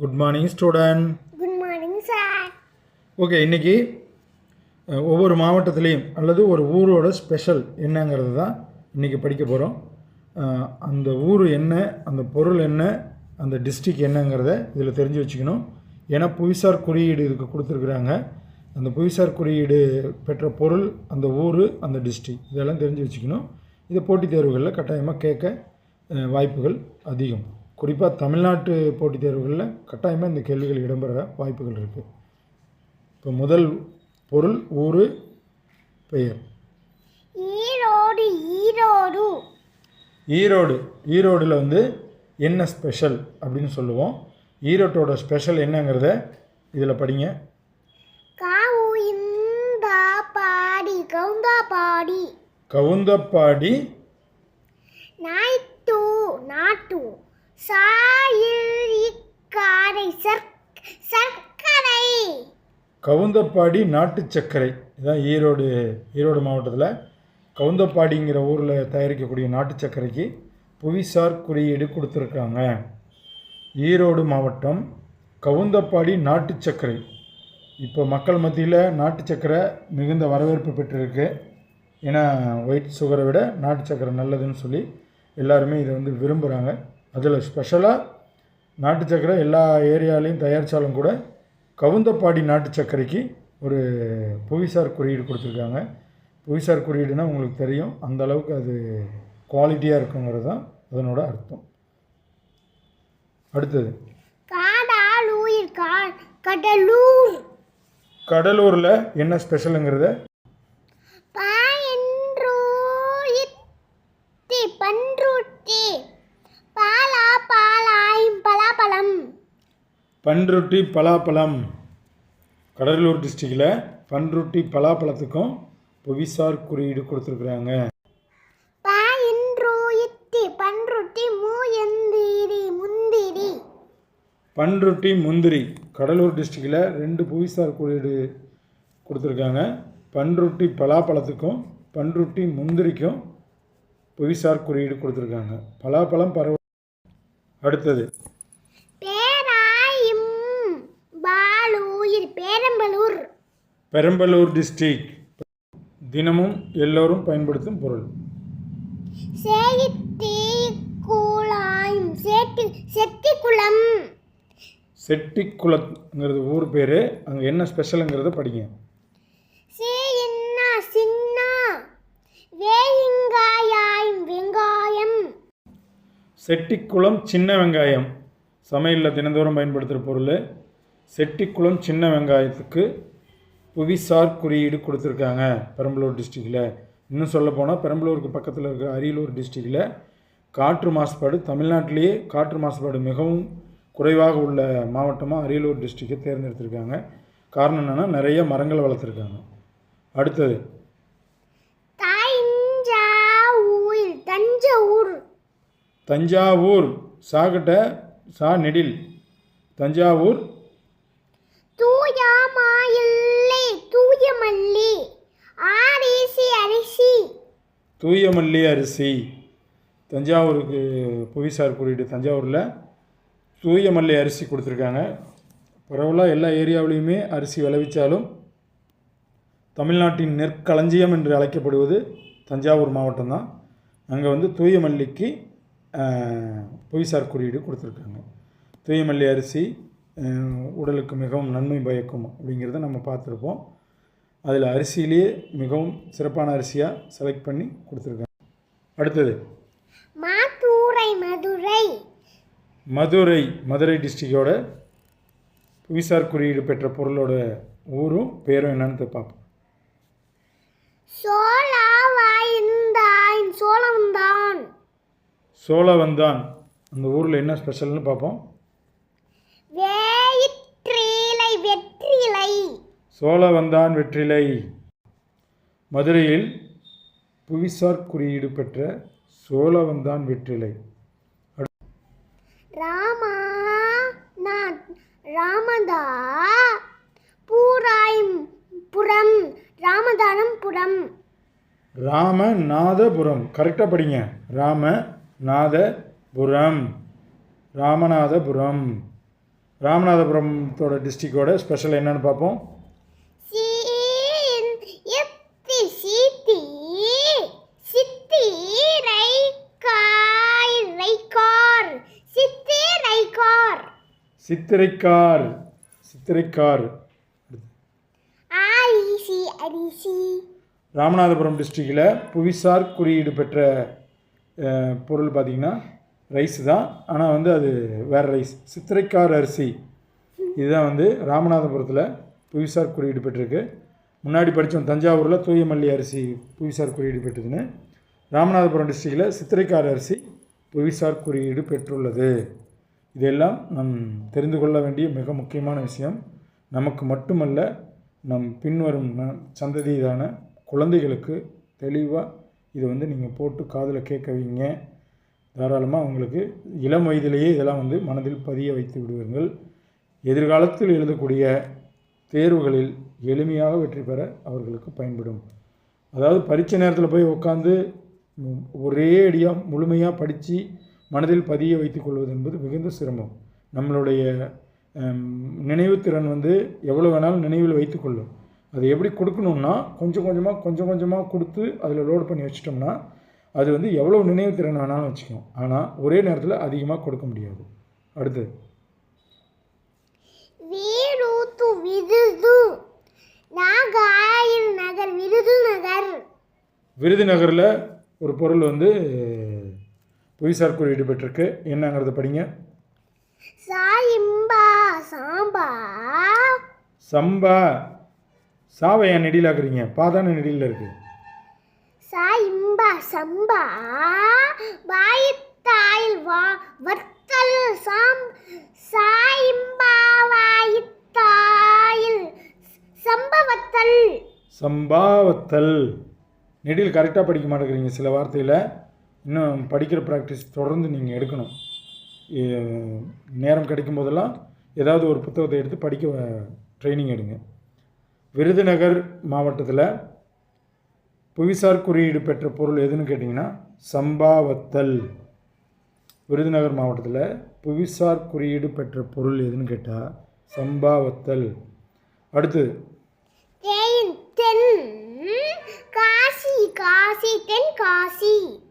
Good morning student. Good morning sir. Okay, இன்றைக்கி ஒவ்வொரு மாவட்டத்துலேயும் அல்லது ஒரு ஊரோட ஸ்பெஷல் என்னங்கிறது தான் இன்றைக்கி படிக்க போகிறோம். அந்த ஊர் என்ன, அந்த பொருள் என்ன, அந்த டிஸ்ட்ரிக் என்னங்கிறத இதில் தெரிஞ்சு வச்சுக்கணும். ஏன்னா புவிசார் குறியீடு இதுக்கு கொடுத்துருக்குறாங்க. அந்த புவிசார் குறியீடு பெற்ற பொருள், அந்த ஊர், அந்த டிஸ்ட்ரிக் இதெல்லாம் தெரிஞ்சு வச்சுக்கணும். இதை போட்டித் தேர்வுகளில் கட்டாயமாக கேட்க வாய்ப்புகள் அதிகம். குறிப்பாக தமிழ்நாட்டு போட்டித் தேர்வுகளில் கட்டாயமாக இந்த கேள்விகள் இடம்பெற வாய்ப்புகள் இருக்குது. இப்போ முதல் பொருள், ஊர், பெயர். ஈரோடு. ஈரோடு ஈரோடு. ஈரோடில் என்ன ஸ்பெஷல் அப்படின்னு சொல்லுவோம். ஈரோட்டோட ஸ்பெஷல் என்னங்கிறத இதில் படிங்க. கவுந்தப்பாடி. கவுந்தப்பாடி. நாட்டு சர்க்கரை. கவுந்தப்பாடி நாட்டு சர்க்கரை. இதுதான் ஈரோடு மாவட்டத்தில் கவுந்தப்பாடிங்கிற ஊரில் தயாரிக்கக்கூடிய நாட்டு சர்க்கரைக்கு புவிசார் குறியீடு கொடுத்துருக்காங்க. ஈரோடு மாவட்டம் கவுந்தப்பாடி நாட்டு சர்க்கரை. இப்போ மக்கள் மத்தியில் நாட்டு சர்க்கரை மிகுந்த வரவேற்பு பெற்றிருக்கு. ஏன்னா ஒயிட் சுகரை விட நாட்டு சர்க்கரை நல்லதுன்னு சொல்லி எல்லாருமே இதை விரும்புகிறாங்க. அதில் ஸ்பெஷலாக நாட்டு சர்க்கரை எல்லா ஏரியாலையும் தயாரித்தாலும் கூட கவுந்தப்பாடி நாட்டு சர்க்கரைக்கு ஒரு புவிசார் குறியீடு கொடுத்துருக்காங்க. புவிசார் குறியீடுனால் உங்களுக்கு தெரியும், அந்த அளவுக்கு அது குவாலிட்டியாக இருக்குங்கிறது தான் அதனோட அர்த்தம். அடுத்தது கடலூரில் என்ன ஸ்பெஷலுங்கிறத பன்ருட்டி பலாப்பழம். கடலூர் டிஸ்ட்ரிக்டில் பன்ருட்டி பலாப்பழத்துக்கும் புவிசார் குறியீடு கொடுத்துருக்குறாங்க. பன்ருட்டி முந்திரி. கடலூர் டிஸ்ட்ரிக்டில் 2 புவிசார் குறியீடு கொடுத்துருக்காங்க. பன்ருட்டி பலாப்பழத்துக்கும் பன்ருட்டி முந்திரிக்கும் புவிசார் குறியீடு கொடுத்துருக்காங்க. பலாப்பழம் பரவ. அடுத்தது பெரம்பலூர் டிஸ்ட்ரிக். தினமும் எல்லோரும் பயன்படுத்தும் பொருள். செட்டிக்குளம்ங்கிறது ஊர் பேர். அங்கே என்ன ஸ்பெஷலுங்கிறத படிங்க. செட்டிக்குளம் சின்ன வெங்காயம். சமையலில் தினந்தோறும் பயன்படுத்துகிற பொருள். செட்டிக்குளம் சின்ன வெங்காயத்துக்கு புவிசார் குறியீடு கொடுத்துருக்காங்க பெரம்பலூர் டிஸ்ட்ரிக்டில். இன்னும் சொல்லப்போனால் பெரம்பலூருக்கு பக்கத்தில் இருக்கிற அரியலூர் டிஸ்ட்ரிக்டில் காற்று மாசுபாடு, தமிழ்நாட்டிலேயே காற்று மாசுபாடு மிகவும் குறைவாக உள்ள மாவட்டமாக அரியலூர் டிஸ்ட்ரிக்டை தேர்ந்தெடுத்திருக்காங்க. காரணம் என்னென்னா நிறைய மரங்களை வளர்த்துருக்காங்க. அடுத்தது தஞ்சாவூர். சாகட்ட சா நெடில். தஞ்சாவூர். தூயமல்லி அரிசி. தஞ்சாவூருக்கு புவிசார் குறியீடு. தஞ்சாவூரில் தூயமல்லி அரிசி கொடுத்துருக்காங்க. பரவலாக எல்லா ஏரியாவிலையுமே அரிசி விளைவித்தாலும் தமிழ்நாட்டின் நெற்களஞ்சியம் என்று அழைக்கப்படுவது தஞ்சாவூர் மாவட்டம்தான். அங்கே தூயமல்லிக்கு புவிசார் குறியீடு கொடுத்துருக்காங்க. தூயமல்லி அரிசி உடலுக்கு மிகவும் நன்மை பயக்கும் அப்படிங்கிறத நம்ம பார்த்துருப்போம். அதில் அரிசியிலேயே மிகவும் சிறப்பான அரிசியாக செலக்ட் பண்ணி கொடுத்துருக்காங்க. அடுத்தது மதுரை டிஸ்ட்ரிக்டோட புவிசார் குறியீடு பெற்ற பொருளோட ஊரும் பேரும் என்னன்னு பார்ப்போம். சோழவந்தான். அந்த ஊரில் என்ன ஸ்பெஷல்னு பார்ப்போம். சோழவந்தான் வெற்றிலை. மதுரையில் புவிசார் குறியீடு பெற்ற சோழவந்தான் வெற்றிலை. ராமநாதபுரம். கரெக்டாக படிங்க. ராமநாதபுரம். ராமநாதபுரத்தோட டிஸ்ட்ரிக்டோட ஸ்பெஷல் என்னன்னு பார்ப்போம். சித்தி சித்தி ரைக்கார் சித்திரைக்கார். அரிசி. ராமநாதபுரம் டிஸ்ட்ரிக்டில் புவிசார் குறியீடு பெற்ற பொருள் பார்த்திங்கன்னா ரைஸ் தான். ஆனால் வந்து அது வேறு ரைஸ். சித்திரைக்கார் அரிசி இதுதான் வந்து ராமநாதபுரத்தில் புவிசார் குறியீடு பெற்றிருக்கு. முன்னாடி படித்தோம் தஞ்சாவூரில் தூயமல்லி அரிசி புவிசார் குறியீடு பெற்றதுன்னு. ராமநாதபுரம் டிஸ்ட்ரிக்டில் சித்திரைக்கார் அரிசி புவிசார் குறியீடு பெற்றுள்ளது. இதெல்லாம் நம் தெரிந்து கொள்ள வேண்டிய மிக முக்கியமான விஷயம். நமக்கு மட்டுமல்ல, நம் பின்வரும் சந்ததியான குழந்தைகளுக்கு தெளிவாக இதை வந்து நீங்கள் போட்டு காதில் கேட்க வைங்க. தாராளமாக அவங்களுக்கு இளம் வயதிலேயே இதெல்லாம் வந்து மனதில் பதிய வைத்து விடுவீர்கள். எதிர்காலத்தில் எழுதக்கூடிய தேர்வுகளில் எளிமையாக வெற்றி பெற அவர்களுக்கு பயன்படும். அதாவது பரீட்சை நேரத்தில் போய் உட்காந்து ஒரே அடியாக முழுமையாக படித்து மனதில் பதிய வைத்து கொள்வது என்பது மிகுந்த சிரமம். நம்மளுடைய நினைவுத்திறன் வந்து எவ்வளோ வேணாலும் நினைவில் வைத்துக்கொள்ளும். அது எப்படி கொடுக்கணுன்னா கொஞ்சம் கொஞ்சமாக கொடுத்து அதில் லோட் பண்ணி வச்சிட்டோம்னா அது வந்து எவ்வளோ நினைவுத்திறன் வேணாலும் வச்சுக்கணும். ஆனால் ஒரே நேரத்தில் அதிகமாக கொடுக்க முடியாது. அடுத்து விருதுநகரில் ஒரு பொருள் வந்து புவிசார் குறியீடு பெற்றிருக்கு. என்னங்கிறத படிங்க. சம்பா. சாவை ஏன் நெடியில் ஆக்குறீங்க? பாதான நெடியில் இருக்குது. சம்பா வாயித்தாயில் வத்தல் வாயித்தாயில் சம்பாவத்தல். நெடியில் கரெக்டாக படிக்க மாட்டேங்கிறீங்க சில வார்த்தையில். இன்னும் படிக்கிற ப்ராக்டிஸ் தொடர்ந்து நீங்கள் எடுக்கணும். நேரம் கிடைக்கும் போதெல்லாம் ஏதாவது ஒரு புத்தகத்தை எடுத்து படிக்க ட்ரைனிங் எடுங்க. விருதுநகர் மாவட்டத்தில் புவிசார் குறியீடு பெற்ற பொருள் எதுன்னு கேட்டிங்கன்னா சம்பாவத்தல். விருதுநகர் மாவட்டத்தில் புவிசார் குறியீடு பெற்ற பொருள் எதுன்னு கேட்டால் சம்பாவத்தல். அடுத்து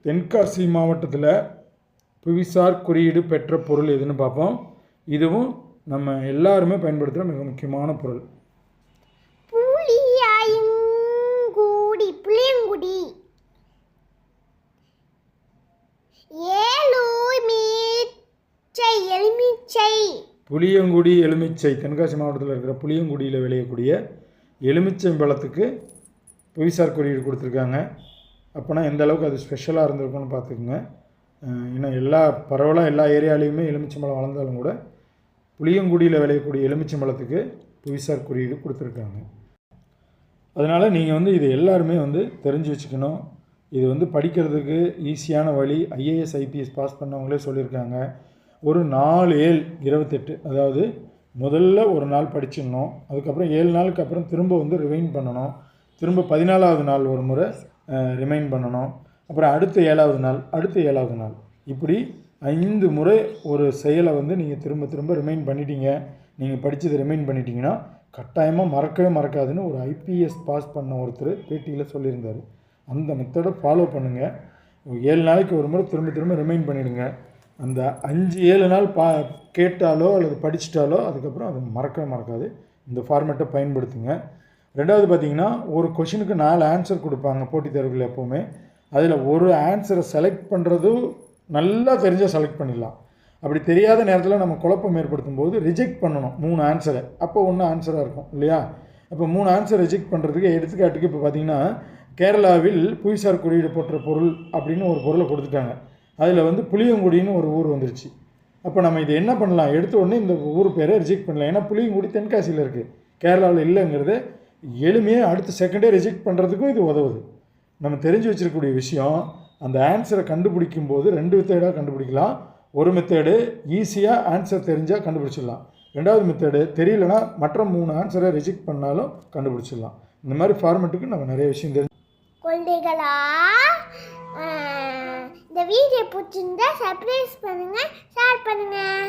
தென்காசி மாவட்டத்தில் புவிசார் குறியீடு பெற்ற பொருள் எதுன்னு பார்ப்போம். இதுவும் நம்ம எல்லாருமே பயன்படுத்துகிற மிக முக்கியமான பொருள். புளியங்குடி எலுமிச்சை. தென்காசி மாவட்டத்தில் இருக்கிற புளியங்குடியில் விளையக்கூடிய எலுமிச்சை பழத்துக்கு புவிசார் குறியீடு கொடுத்துருக்காங்க. அப்போனா எந்த அளவுக்கு அது ஸ்பெஷலாக இருந்திருக்கும்னு பார்த்துக்குங்க. இன்னும் பரவலாக எல்லா ஏரியாலையுமே எலுமிச்சம்பழம் வளர்ந்தாலும் கூட புளியங்குடியில் விளையக்கூடிய எலுமிச்சம்பழத்துக்கு புவிசார் குறியீடு கொடுத்துருக்காங்க. அதனால் நீங்கள் வந்து இது எல்லாருமே வந்து தெரிஞ்சு வச்சுக்கணும். இது வந்து படிக்கிறதுக்கு ஈஸியான வழி. ஐஏஎஸ் ஐபிஎஸ் பாஸ் பண்ணவங்களே சொல்லியிருக்காங்க. ஒரு 4/7/28, அதாவது முதல்ல ஒரு நாள் படிச்சிடணும். அதுக்கப்புறம் 7 நாளுக்கு அப்புறம் திரும்ப வந்து ரிவைண்ட் பண்ணணும். திரும்ப 14வது நாள் ஒரு முறை ரிமைண்ட் பண்ணணும். அப்புறம் அடுத்த 7வது நாள் இப்படி 5 முறை ஒரு செயலை வந்து நீங்கள் திரும்ப ரிமைண்ட் பண்ணிட்டீங்க. நீங்கள் படித்ததை ரிமைண்ட் பண்ணிட்டீங்கன்னா கட்டாயமாக மறக்கவே மறக்காதுன்னு ஒரு ஐபிஎஸ் பாஸ் பண்ண ஒருத்தர் பேட்டியில் சொல்லியிருந்தார். அந்த மெத்தடை ஃபாலோ பண்ணுங்கள். 7 நாளைக்கு ஒரு முறை திரும்ப ரிமைண்ட் பண்ணிவிடுங்க. அந்த 5-7 நாள் கேட்டாலோ அல்லது படிச்சிட்டாலோ அதுக்கப்புறம் அது மறக்கவே மறக்காது. இந்த ஃபார்மேட்டை பயன்படுத்துங்க. ரெண்டாவது பார்த்திங்கன்னா, ஒரு கொஷினுக்கு 4 ஆன்சர் கொடுப்பாங்க போட்டித் தேர்வுகள் எப்போவுமே. அதில் ஒரு ஆன்சரை செலக்ட் பண்ணுறது நல்லா தெரிஞ்சால் செலக்ட் பண்ணிடலாம். அப்படி தெரியாத நேரத்தில் நம்ம குழப்பம் ஏற்படுத்தும் போது ரிஜெக்ட் பண்ணணும் 3 ஆன்சரை. அப்போ 1 ஆன்சராக இருக்கும் இல்லையா? அப்போ 3 ஆன்சர் ரிஜெக்ட் பண்ணுறதுக்கு எடுத்துக்காட்டுக்கு இப்போ பார்த்திங்கன்னா, கேரளாவில் புவிசார் குறியீடு பெற்ற பொருள் அப்படின்னு ஒரு பொருளை கொடுத்துட்டாங்க. அதில் வந்து புளியங்குடின்னு ஒரு ஊர் வந்துருச்சு. அப்போ நம்ம இது என்ன பண்ணலாம்? எடுத்த உடனே இந்த ஊர் பேரை ரிஜெக்ட் பண்ணலாம். ஏன்னா புளியங்குடி தென்காசியில் இருக்குது, கேரளாவில் இல்லைங்கிறது எளிமையாக அடுத்த செகண்டே ரிஜெக்ட் பண்ணுறதுக்கும் இது உதவுது. நம்ம தெரிஞ்சு வச்சுருக்கக்கூடிய விஷயம், அந்த ஆன்சரை கண்டுபிடிக்கும் போது 2 மெத்தேடாக கண்டுபிடிக்கலாம். ஒரு மெத்தேடு ஈஸியாக ஆன்சர் தெரிஞ்சால் கண்டுபிடிச்சிடலாம். 2வது மெத்தேடு தெரியலனா மற்ற 3 ஆன்சரை ரிஜெக்ட் பண்ணாலும் கண்டுபிடிச்சிடலாம். இந்த மாதிரி ஃபார்மேட்டுக்கு நம்ம நிறைய விஷயம் தெரிஞ்சு. குழந்தைகளா, இந்த வீடியோ பிடிச்சிருந்தா சப்ஸ்கிரைப் பண்ணுங்கள், ஷேர் பண்ணுங்கள்.